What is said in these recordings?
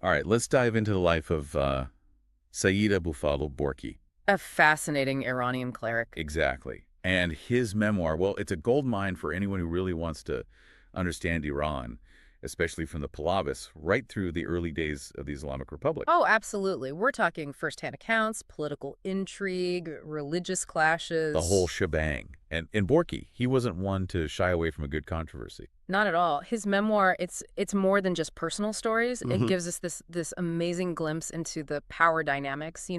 All right, let's dive into the life of Sayyid Abufadl Borqei. A fascinating Iranian cleric. Exactly. And his memoir, well, it's a gold mine for anyone who really wants to understand Iran, especially from the Pahlavis right through the early days of the Islamic Republic. Oh, absolutely. We're talking firsthand accounts, political intrigue, religious The whole clashes. shebang. And in Borqei, he wasn't one to shy away from a good controversy. Not at all. His memoir, it's more than just personal stories. It Hmm. gives us this amazing glimpse into the power dynamics,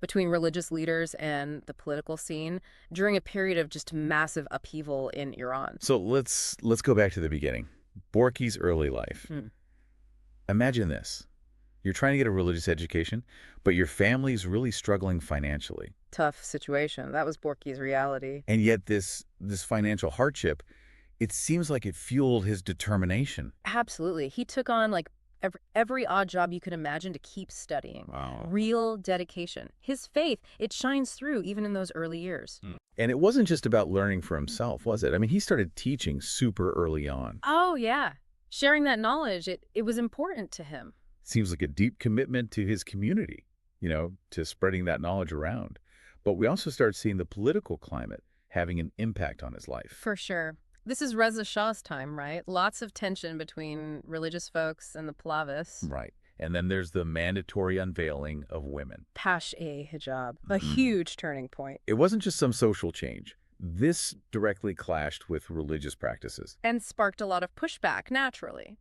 between religious leaders and the political scene during a period of just massive upheaval in Iran. So let's go back to the beginning. Borqei's early life. Hmm. Imagine this. You're trying to get a religious education, but your family's really struggling financially. Tough situation. That was Borky's reality. And yet this financial hardship, it seems like it fueled his determination. Absolutely. He took on like every odd job you could imagine to keep studying. Wow. Real dedication. His faith, it shines through even in those early years. And it wasn't just about learning for himself, was it? I mean, he started teaching super early on. Oh, yeah. Sharing that knowledge, it was important to him. Seems like a deep commitment to his community, to spreading that knowledge around. But we also start seeing the political climate having an impact on his life. For sure. This is Reza Shah's time, right? Lots of tension between religious folks and the Pahlavis. Right. And then there's the mandatory unveiling of women. Pash-e-hijab, a Mhm. huge turning point. It wasn't just some social change. This directly clashed with religious practices, And sparked a lot of pushback, naturally.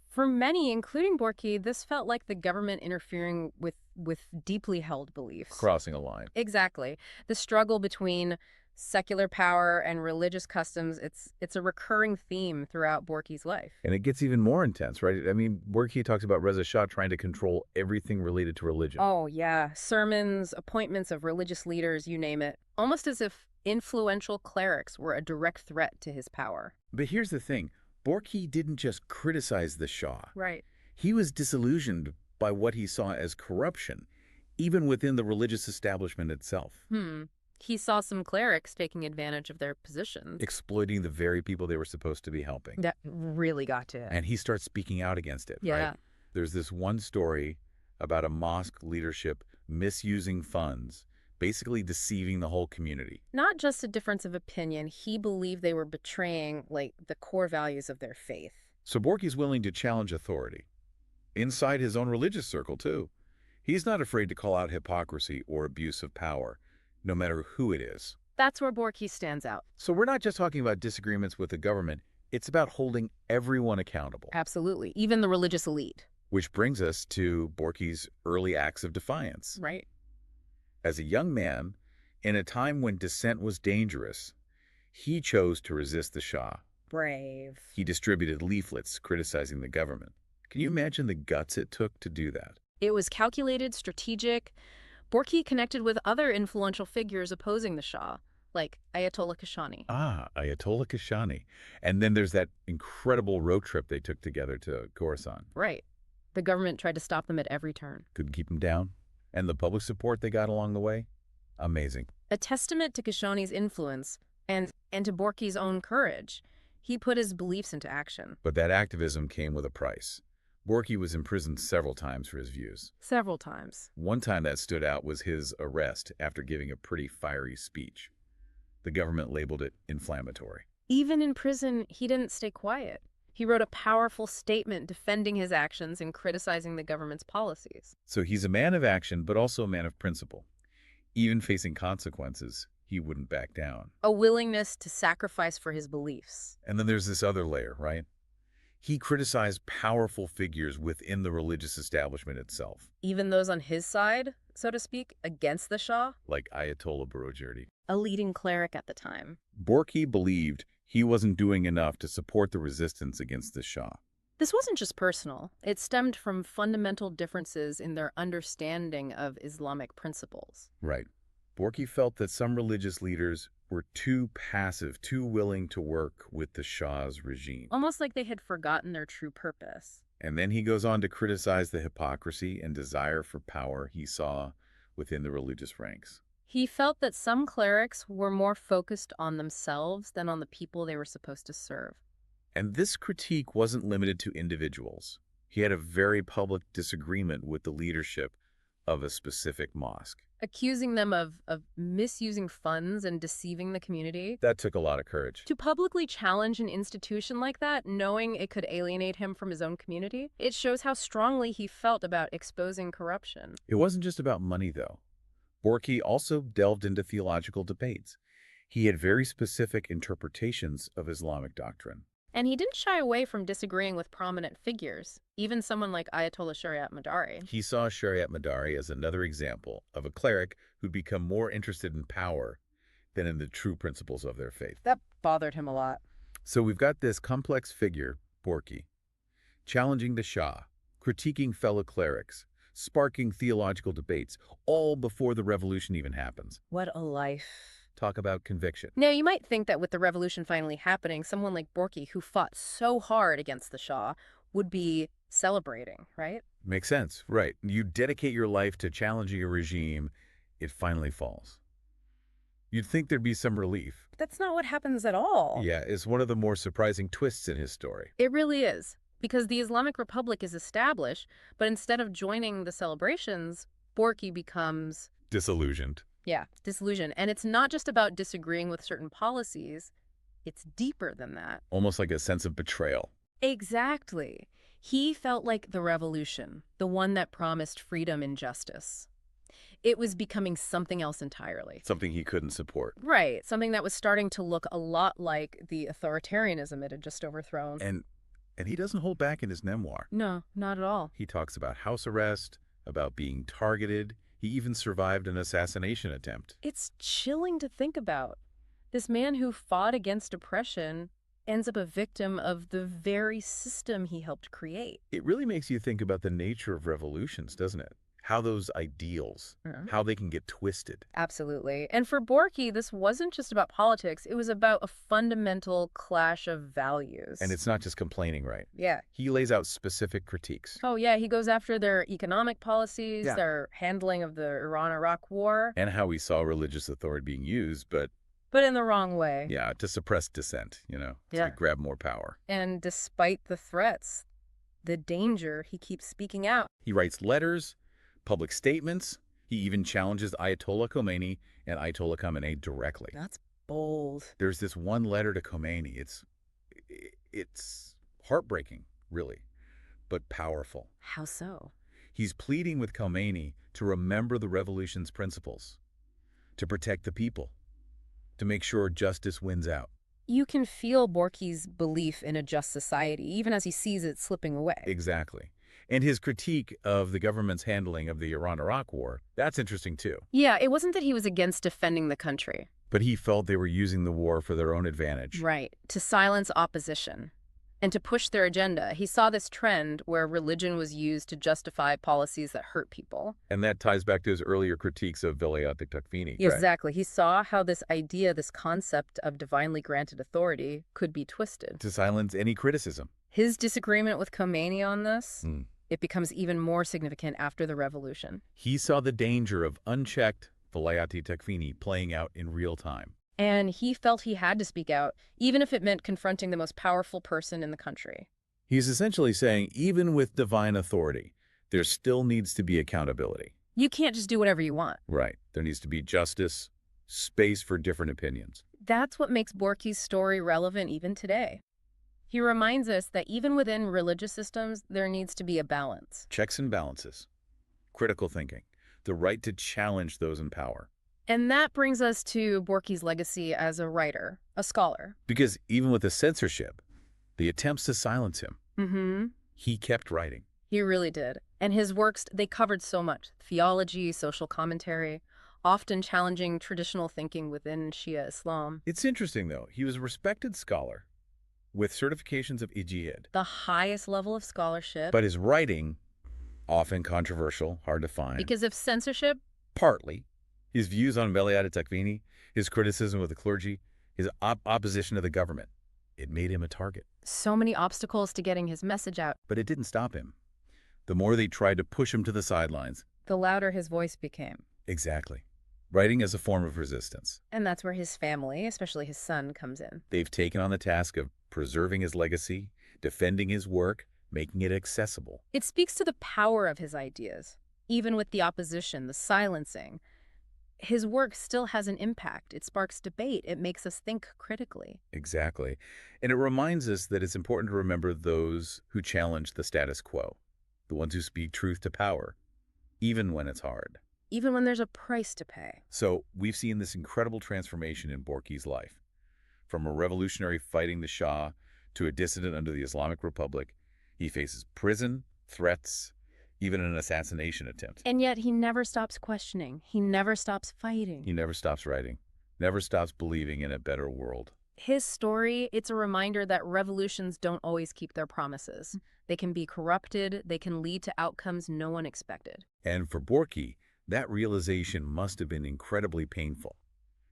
For many, including Borky, this felt like the government interfering with deeply held beliefs. crossing a line. Exactly. The struggle between secular power and religious customs, it's a recurring theme throughout Borky's life. And it gets even more intense, right? I mean, Borqei talks about Reza Shah trying to control everything related to religion. Oh, yeah. Sermons, appointments of religious leaders, you name it. Almost as if influential clerics were a direct threat to his power. But here's the thing. Borqei didn't just criticize the Shah. Right. He was disillusioned by what he saw as corruption, even within the religious establishment itself, He saw some clerics taking advantage of their positions. exploiting the very people they were supposed to be helping. That really got to it. And he starts speaking out against it, Yeah. right? There's this one story about a mosque leadership misusing funds, basically deceiving the whole community. Not just a difference of opinion, he believed they were betraying, like, the core values of their faith. So Borky's willing to challenge authority, inside his own religious circle, too. He's not afraid to call out hypocrisy or abuse of power, no matter who it is. That's where Borky stands out. So we're not just talking about disagreements with the government, it's about holding everyone accountable. Absolutely. Even the religious elite. Which brings us to Borky's early acts of defiance. Right. As a young man, in a time when dissent was dangerous, he chose to resist the Shah. Brave. He distributed leaflets criticizing the government. Can you imagine the guts it took to do that? It was calculated, strategic. Borky connected with other influential figures opposing the Shah, like Ayatollah Kashani. Ah, Ayatollah Kashani. And then there's that incredible road trip they took together to Khorasan. Right. The government tried to stop them at every turn. Couldn't keep him down. And the public support they got along the way? Amazing. A testament to Kashani's influence and to Borky's own courage. He put his beliefs into action. But that activism came with a price. Borky was imprisoned several times for his views. Several times. One time that stood out was his arrest after giving a pretty fiery speech. The government labeled it inflammatory. Even in prison, he didn't stay quiet. He wrote a powerful statement defending his actions and criticizing the government's policies. So he's a man of action, but also a man of principle. Even facing consequences, he wouldn't back down. A willingness to sacrifice for his beliefs. And then there's this other layer, right? He criticized powerful figures within the religious establishment itself, Even those on his side, so to speak, against the Shah, like Ayatollah Borqei. a leading cleric at the time. Borqei believed he wasn't doing enough to support the resistance against the Shah. This wasn't just personal. It stemmed from fundamental differences in their understanding of Islamic principles. Right. Borqei felt that some religious leaders were too passive, too willing to work with the Shah's regime. Almost like they had forgotten their true purpose. And then he goes on to criticize the hypocrisy and desire for power he saw within the religious ranks. He felt that some clerics were more focused on themselves than on the people they were supposed to serve. And this critique wasn't limited to individuals. He had a very public disagreement with the leadership of a specific mosque. Accusing them of misusing funds and deceiving the community. That took a lot of courage. To publicly challenge an institution like that, knowing it could alienate him from his own community, it shows how strongly he felt about exposing corruption. It wasn't just about money, though. Borqei also delved into theological debates. He had very specific interpretations of Islamic doctrine. And he didn't shy away from disagreeing with prominent figures, even someone like Ayatollah Shariat Madari. He saw Shariat Madari as another example of a cleric who'd become more interested in power than in the true principles of their faith. That bothered him a lot. So we've got this complex figure, Borqei, challenging the Shah, critiquing fellow clerics, sparking theological debates, all before the revolution even happens. What a life. Talk about conviction. Now, you might think that with the revolution finally happening, someone like Borqei, who fought so hard against the Shah, would be celebrating, right? Makes sense, right. You dedicate your life to challenging a regime, it finally falls. You'd think there'd be some relief. That's not what happens at all. Yeah, it's one of the more surprising twists in his story. It really is, because the Islamic Republic is established, but instead of joining the celebrations, Borqei becomes Disillusioned. disillusioned. And it's not just about disagreeing with certain policies. It's deeper than that. Almost like a sense of betrayal. Exactly. He felt like the revolution, the one that promised freedom and justice. It was becoming something else entirely. Something he couldn't support. Right. Something that was starting to look a lot like the authoritarianism it had just overthrown. And he doesn't hold back in his memoir. No, not at all. He talks about house arrest, about being targeted. He even survived an assassination attempt. It's chilling to think about. This man who fought against oppression ends up a victim of the very system he helped create. It really makes you think about the nature of revolutions, doesn't it? How those ideals, how they can get twisted. Absolutely. And for Borqei, this wasn't just about politics. It was about a fundamental clash of values. And it's not just complaining, right? Yeah. He lays out specific critiques. Oh, yeah. He goes after their economic policies, Yeah. their handling of the Iran-Iraq war. And how we saw religious authority being used, but But in the wrong way. yeah, to suppress dissent, Yeah. to grab more power. And despite the threats, the danger, he keeps speaking out. He writes letters, public statements. He even challenges Ayatollah Khomeini and Ayatollah Khamenei directly. That's bold. There's this one letter to Khomeini. It's heartbreaking, really, but powerful. How so? He's pleading with Khomeini to remember the revolution's principles, to protect the people, to make sure justice wins out. You can feel Borqei's belief in a just society, even as he sees it slipping away. Exactly. And his critique of the government's handling of the Iran-Iraq war, that's interesting too. Yeah, it wasn't that he was against defending the country. But he felt they were using the war for their own advantage. Right. To silence opposition and to push their agenda. He saw this trend where religion was used to justify policies that hurt people. And that ties back to his earlier critiques of Velayat Takfini. Exactly. He saw how this idea, this concept of divinely granted authority could be twisted. To silence any criticism. His disagreement with Khomeini on this, it becomes even more significant after the revolution. He saw the danger of unchecked Velayat Takfini playing out in real time. And he felt he had to speak out, even if it meant confronting the most powerful person in the country. He's essentially saying, even with divine authority, there still needs to be accountability. You can't just do whatever you want. Right. There needs to be justice, space for different opinions. That's what makes Borqei's story relevant even today. He reminds us that even within religious systems, there needs to be a balance. Checks and balances, critical thinking, the right to challenge those in power. And that brings us to Borqei's legacy as a writer, a scholar. Because even with the censorship, the attempts to silence him, he kept writing. He really did. And his works, they covered so much. Theology, social commentary, often challenging traditional thinking within Shia Islam. It's interesting, though. He was a respected scholar with certifications of ijtihad. The highest level of scholarship. But his writing, often controversial, hard to find. Because of censorship? Partly. His views on Velayat Takfini, his criticism of the clergy, his opposition to the government. It made him a target. So many obstacles to getting his message out. But it didn't stop him. The more they tried to push him to the sidelines, the louder his voice became. Exactly. Writing as a form of resistance. And that's where his family, especially his son, comes in. They've taken on the task of preserving his legacy, defending his work, making it accessible. It speaks to the power of his ideas, even with the opposition, the silencing. His work still has an impact. It sparks debate. It makes us think critically. Exactly. And it reminds us that it's important to remember those who challenge the status quo, the ones who speak truth to power, even when it's hard. Even when there's a price to pay. So we've seen this incredible transformation in Borqi's life. From a revolutionary fighting the Shah to a dissident under the Islamic Republic, he faces prison, threats, even an assassination attempt. And yet he never stops questioning. He never stops fighting. He never stops writing, never stops believing in a better world. His story, it's a reminder that revolutions don't always keep their promises. They can be corrupted. They can lead to outcomes no one expected. And for Borqui, that realization must have been incredibly painful.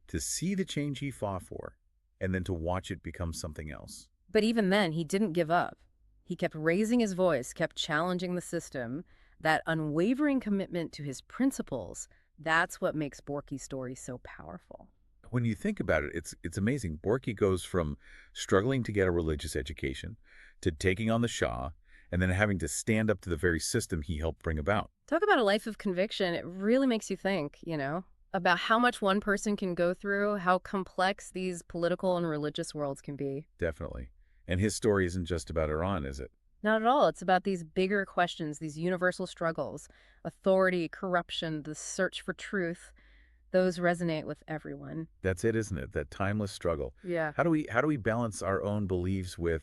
To see the change he fought for, and then to watch it become something else. But even then, he didn't give up. He kept raising his voice, kept challenging the system. That unwavering commitment to his principles, that's what makes Borqi's story so powerful. When you think about it, it's amazing. Borqui goes from struggling to get a religious education to taking on the Shah and then having to stand up to the very system he helped bring about. Talk about a life of conviction. It really makes you think, about how much one person can go through, how complex these political and religious worlds can be. Definitely. And his story isn't just about Iran, is it? Not at all. It's about these bigger questions, these universal struggles, authority, corruption, the search for truth. Those resonate with everyone. That's it, isn't it? That timeless struggle. Yeah. How do we balance our own beliefs with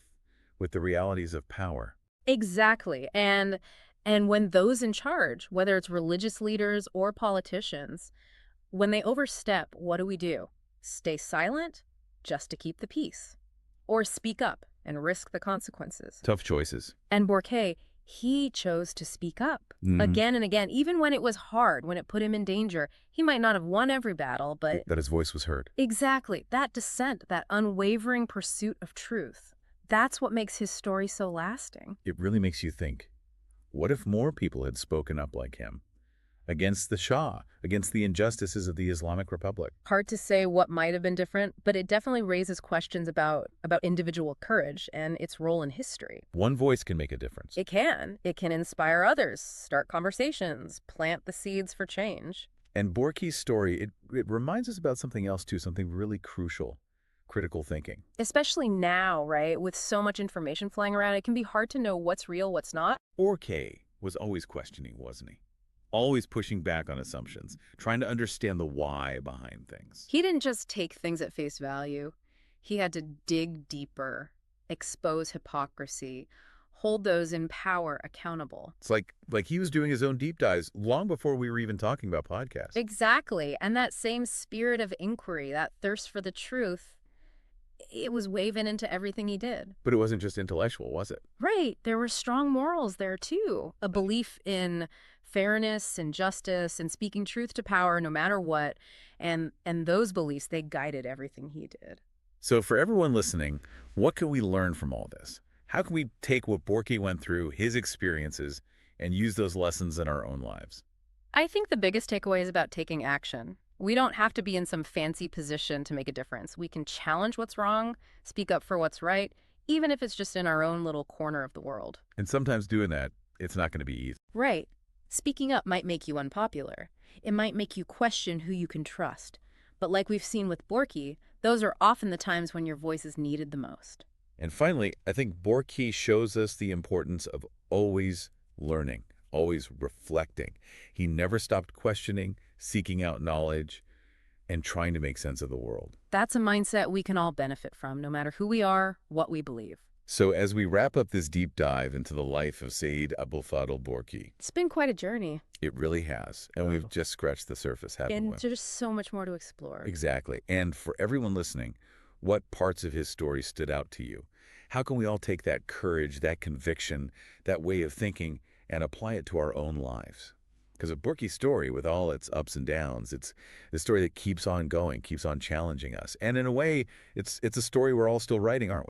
the realities of power? Exactly. And when those in charge, whether it's religious leaders or politicians, when they overstep, what do? Stay silent just to keep the peace? Or speak up and risk the consequences? Tough choices. And Borqei, he chose to speak up Mhm. again and again, even when it was hard, when it put him in danger. He might not have won every battle, but That his voice was heard. exactly, that dissent, that unwavering pursuit of truth, that's what makes his story so lasting. It really makes you think, what if more people had spoken up like him? Against the Shah, against the injustices of the Islamic Republic. Hard to say what might have been different, but it definitely raises questions about individual courage and its role in history. One voice can make a difference. It can. It can inspire others, start conversations, plant the seeds for change. And Borqi's story, it reminds us about something else too, something really crucial, critical thinking. Especially now, right? With so much information flying around, it can be hard to know what's real, what's not. Borqei was always questioning, wasn't he? Always pushing back on assumptions, trying to understand the why behind things. He didn't just take things at face value. He had to dig deeper, expose hypocrisy, hold those in power accountable. It's like he was doing his own deep dives long before we were even talking about podcasts. Exactly. And that same spirit of inquiry, that thirst for the truth, it was woven into everything he did. But it wasn't just intellectual, was it? Right. There were strong morals there, too. A belief in fairness and justice and speaking truth to power no matter what. And those beliefs, they guided everything he did. So for everyone listening, what can we learn from all this? How can we take what Borqui went through, his experiences, and use those lessons in our own lives? I think the biggest takeaway is about taking action. We don't have to be in some fancy position to make a difference. We can challenge what's wrong, speak up for what's right, even if it's just in our own little corner of the world. And sometimes doing that, it's not going to be easy. Right. Speaking up might make you unpopular. It might make you question who you can trust. But like we've seen with Borqui, those are often the times when your voice is needed the most. And finally, I think Borqui shows us the importance of always learning, always reflecting. He never stopped questioning, seeking out knowledge, and trying to make sense of the world. That's a mindset we can all benefit from, no matter who we are, what we believe. So as we wrap up this deep dive into the life of Sayyid Abulfadl Borqui, It's been quite a journey. it really has. And we've just scratched the surface, haven't And we? there's so much more to explore. Exactly. And for everyone listening, what parts of his story stood out to you? How can we all take that courage, that conviction, that way of thinking, and apply it to our own lives? Because a Borqi's story, with all its ups and downs, it's the story that keeps on going, keeps on challenging us. And in a way, it's a story we're all still writing, aren't we?